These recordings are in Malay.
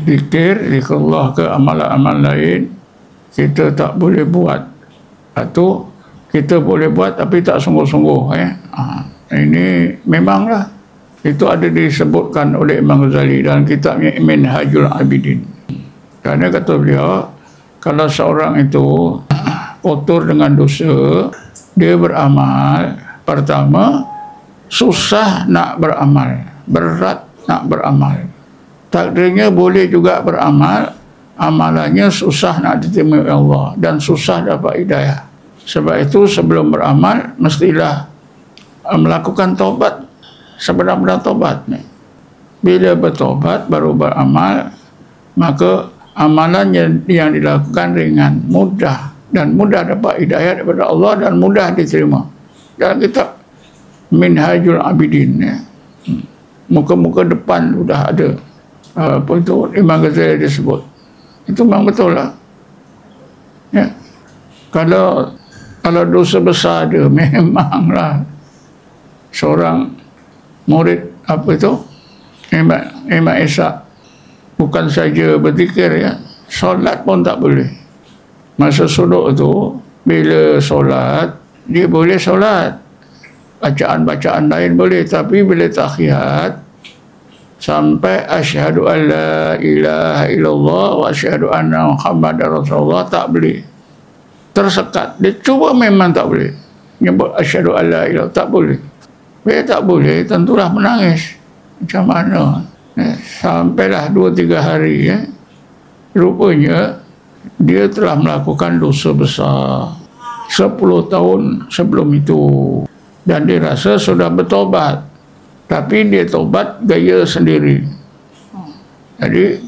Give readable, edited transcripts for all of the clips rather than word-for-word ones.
zikrullah ke amalan-amalan lain kita tak boleh buat. Atau kita boleh buat tapi tak sungguh-sungguh. Ini memanglah itu ada disebutkan oleh Imam Ghazali dalam kitabnya Minhajul Abidin. Kerana kata beliau, kalau seorang itu kotor dengan dosa, dia beramal, pertama susah nak beramal, berat nak beramal. Takdirnya boleh juga beramal, amalannya susah nak diterima oleh Allah dan susah dapat hidayah. Sebab itu sebelum beramal mestilah melakukan taubat, sebenar-benar taubat. Bila bertaubat baru beramal, maka amalan yang dilakukan ringan, mudah, dan mudah dapat hidayah daripada Allah dan mudah diterima. Dalam kitab Minhajul Abidin, muka-muka depan sudah ada apa itu Imam Ghazali disebut. Itu memang betul lah. Ya. Kalau dosa besar dia, memanglah seorang murid apa itu Imam Ishaq bukan saja berzikir, ya, solat pun tak boleh. Masa suluk tu bila solat dia boleh solat, bacaan-bacaan lain boleh, tapi bila tahiyat sampai asyhadu an la ilaha illallah wa asyhadu anna muhammadar rasulullah tak boleh. Tersekat. Dia cuba memang tak boleh nyebut asyhadu an la ilaha, tak boleh. Bila tak boleh tentulah menangis. Macam mana? Sampailah 2-3 hari, rupanya dia telah melakukan dosa besar 10 tahun sebelum itu, dan dia rasa sudah bertobat, tapi dia tobat gaya sendiri. Jadi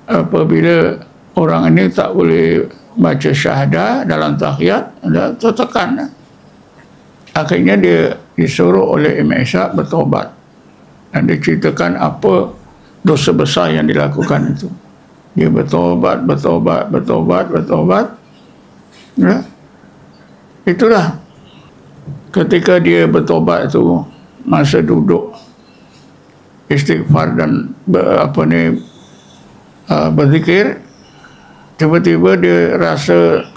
apabila orang ini tak boleh baca syahadah dalam tahiyat, ada tertekan. Akhirnya dia disuruh oleh Imam Ishaq bertobat, dan dia ceritakan apa dosa besar yang dilakukan itu. Dia bertobat. Ya. Itulah ketika dia bertobat itu, masa duduk istighfar dan berzikir, tiba-tiba dia rasa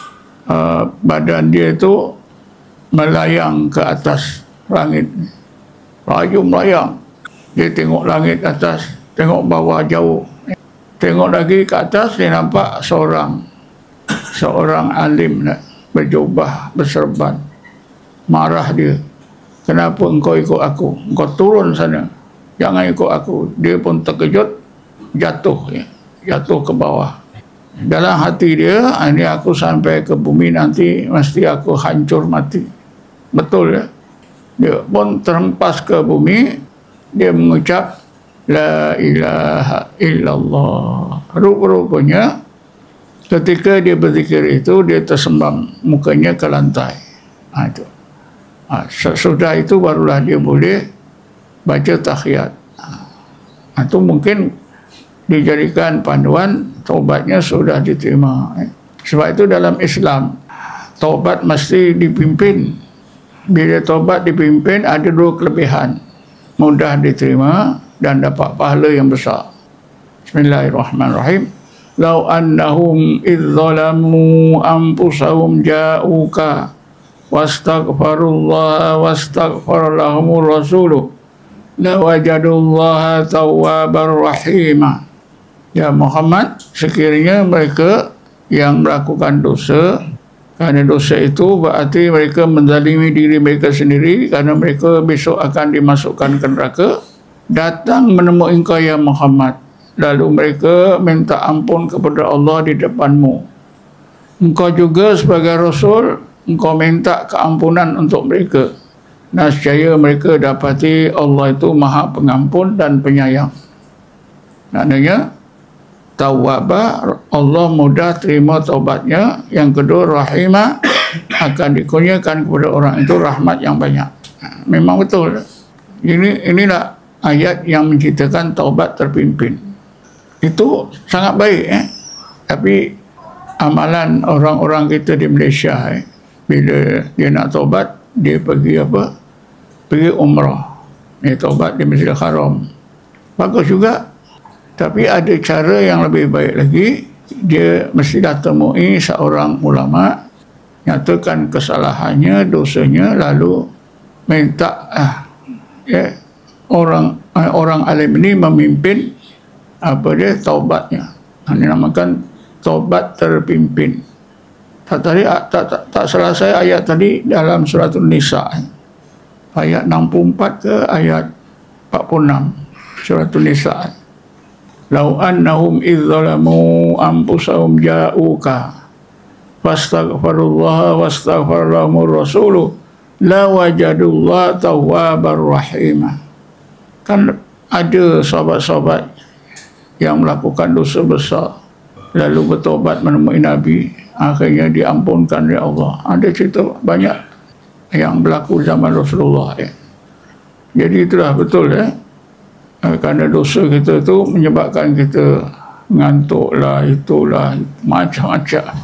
badan dia itu melayang ke atas langit, melayang. Dia tengok langit atas, tengok bawah jauh, tengok lagi ke atas, dia nampak seorang alim berjubah, berserban. Marah dia, kenapa engkau ikut aku? Engkau turun sana, jangan ikut aku. Dia pun terkejut, jatuh ke bawah. Dalam hati dia, ini aku sampai ke bumi nanti mesti aku hancur mati. Betul, ya? Dia pun terhempas ke bumi. Dia mengucap la ilaha illallah. Rupanya ketika dia berzikir itu, dia tersembam mukanya ke lantai. Itu. Sesudah itu barulah dia boleh baca tahiyat. Itu mungkin dijadikan panduan, taubatnya sudah diterima. Sebab itu dalam Islam taubat mesti dipimpin. Bila taubat dipimpin ada 2 kelebihan: mudah diterima dan dapat pahala yang besar. Bismillahirrahmanirrahim. Lau annahum idz zalamu anfusahum ja'uka wastaghfirullaha wastaghfara lahumur rasuluh lawajadullaha tawwabar rahima. Ya Muhammad, sekiranya mereka yang melakukan dosa, kerana dosa itu berarti mereka menzalimi diri mereka sendiri, kerana mereka besok akan dimasukkan ke neraka, datang menemui engkau ya Muhammad, lalu mereka minta ampun kepada Allah di depanmu. Engkau juga sebagai Rasul, engkau minta keampunan untuk mereka. Nescaya mereka dapati Allah itu Maha Pengampun dan Penyayang. Maknanya tawwabah, Allah mudah terima taubatnya. Yang kedua, rahimah, akan dikurniakan kepada orang itu rahmat yang banyak. Memang betul. Inilah ayat yang menceritakan taubat terpimpin. Itu sangat baik. Tapi amalan orang-orang kita di Malaysia, bila dia nak taubat, dia pergi apa? Pergi umrah. Dia taubat di Masjidil Haram. Bagus juga. Tapi ada cara yang lebih baik lagi. Dia mesti datang temui seorang ulama, nyatakan kesalahannya, dosanya, lalu minta orang alim ini memimpin taubatnya. Ini namakan taubat terpimpin. Tak selesai ayat tadi dalam surat An-Nisa, ayat 64 ke ayat 46 surat An-Nisa. Lau annahum idh zalamu anfusahum ja'uka fastaghfirullaha wastaghfara lahumur rasulu la wajadullaha tawwabar rahimah. Kan ada sahabat-sahabat yang melakukan dosa besar lalu bertobat menemui Nabi, akhirnya diampunkan oleh Allah. Ada cerita banyak yang berlaku zaman Rasulullah. Jadi itulah betul kerana dosa kita tu menyebabkan kita ngantuk lah, itulah macam-macam.